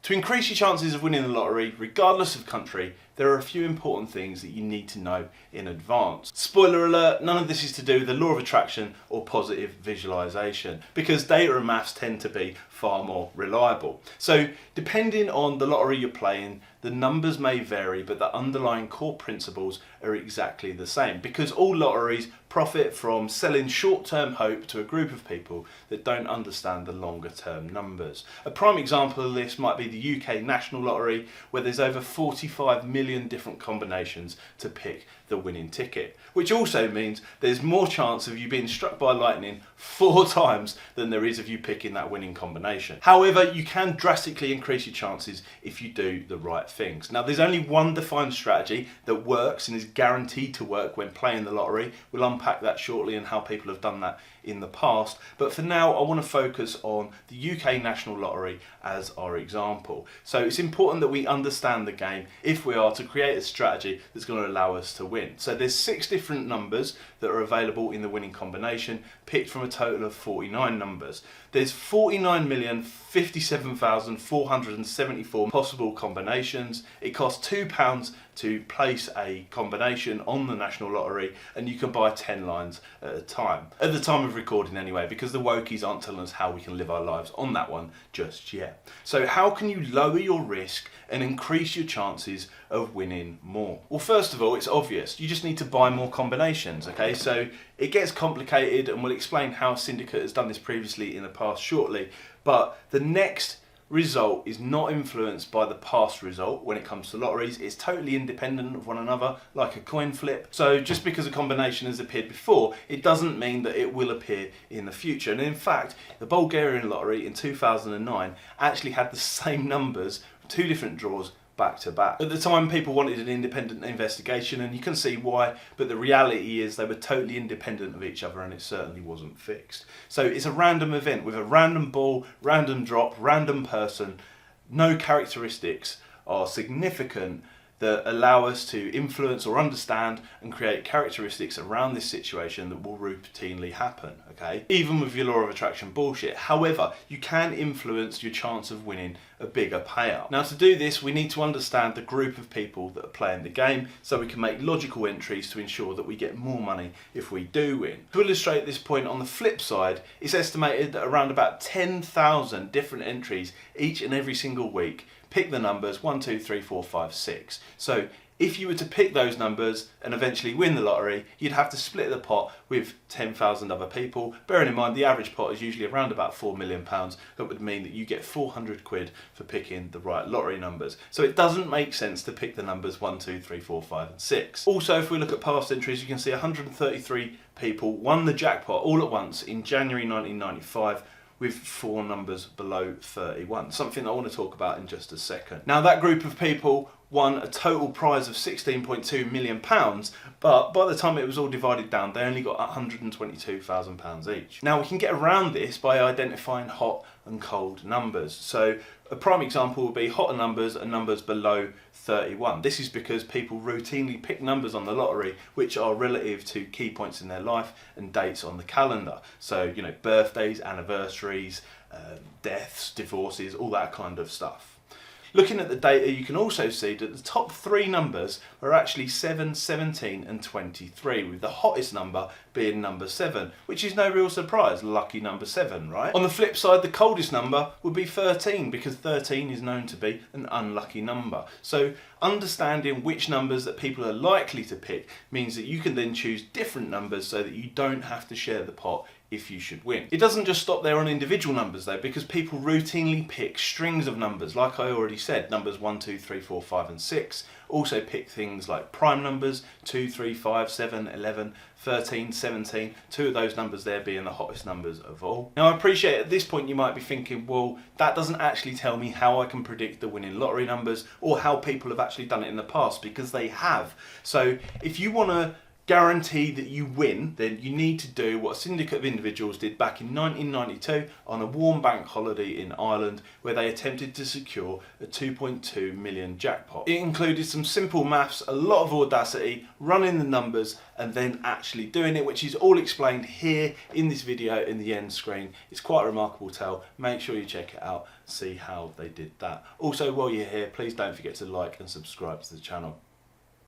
To increase your chances of winning the lottery, regardless of country, there are a few important things that you need to know in advance. Spoiler alert, none of this is to do with the law of attraction or positive visualization, because data and maths tend to be far more reliable. So depending on the lottery you're playing, the numbers may vary, but the underlying core principles are exactly the same, because all lotteries profit from selling short-term hope to a group of people that don't understand the longer-term numbers. A prime example of this might be the UK National Lottery, where there's over 45 million different combinations to pick the winning ticket, which also means there's more chance of you being struck by lightning 4 times than there is of you picking that winning combination. However, you can drastically increase your chances if you do the right things. Now, there's only one defined strategy that works and is guaranteed to work when playing the lottery. We'll unpack that shortly and how people have done that in the past, but for now I want to focus on the UK National Lottery as our example. So it's important that we understand the game if we are to create a strategy that's going to allow us to win. So there's 6 different numbers that are available in the winning combination, picked from a total of 49 numbers. There's 49,057,474 possible combinations. It costs £2 to place a combination on the National Lottery, and you can buy 10 lines at a time. At the time of recording anyway, because the wokies aren't telling us how we can live our lives on that one just yet. So how can you lower your risk and increase your chances of winning more? Well, first of all, it's obvious. You just need to buy more combinations, okay? So it gets complicated, and we'll explain how Syndicate has done this previously in the past shortly, but the next result is not influenced by the past result when it comes to lotteries. It's totally independent of one another, like a coin flip. So just because a combination has appeared before, it doesn't mean that it will appear in the future. And in fact, the Bulgarian lottery in 2009 actually had the same numbers, 2 different draws, back to back. At the time, people wanted an independent investigation, and you can see why, but the reality is they were totally independent of each other, and it certainly wasn't fixed. So it's a random event with a random ball, random drop, random person. No characteristics are significant that allow us to influence or understand and create characteristics around this situation that will routinely happen, okay? Even with your law of attraction bullshit. However, you can influence your chance of winning a bigger payout. Now, to do this, we need to understand the group of people that are playing the game so we can make logical entries to ensure that we get more money if we do win. To illustrate this point, on the flip side, it's estimated that around about 10,000 different entries each and every single week pick the numbers 1, 2, 3, 4, 5, 6. So if you were to pick those numbers and eventually win the lottery, you'd have to split the pot with 10,000 other people. Bearing in mind the average pot is usually around about £4 million. That would mean that you get 400 quid for picking the right lottery numbers. So it doesn't make sense to pick the numbers 1, 2, 3, 4, 5 and 6. Also, if we look at past entries, you can see 133 people won the jackpot all at once in January 1995, with 4 numbers below 31, something I want to talk about in just a second. Now, that group of people won a total prize of £16.2 million, but by the time it was all divided down, they only got £122,000 each. Now, we can get around this by identifying hot and cold numbers. So a prime example would be hotter numbers and numbers below 31. This is because people routinely pick numbers on the lottery which are relative to key points in their life and dates on the calendar. So, you know, birthdays, anniversaries, deaths, divorces, all that kind of stuff. Looking at the data, you can also see that the top 3 numbers are actually 7, 17 and 23, with the hottest number being number 7, which is no real surprise, lucky number 7, right? On the flip side, the coldest number would be 13, because 13 is known to be an unlucky number. So understanding which numbers that people are likely to pick means that you can then choose different numbers so that you don't have to share the pot if you should win. It doesn't just stop there on individual numbers though, because people routinely pick strings of numbers, like I already said, numbers 1, 2, 3, 4, 5 and 6. Also pick things like prime numbers, 2, 3, 5, 7, 11, 13, 17, 2 of those numbers there being the hottest numbers of all. Now, I appreciate at this point you might be thinking, well, that doesn't actually tell me how I can predict the winning lottery numbers or how people have actually done it in the past, because they have. So if you want to guarantee that you win, then you need to do what a syndicate of individuals did back in 1992 on a warm bank holiday in Ireland, where they attempted to secure a 2.2 million jackpot. It included some simple maths, a lot of audacity, running the numbers and then actually doing it, which is all explained here in this video in the end screen. It's quite a remarkable tale. Make sure you check it out, see how they did that. Also, while you're here, please don't forget to like and subscribe to the channel.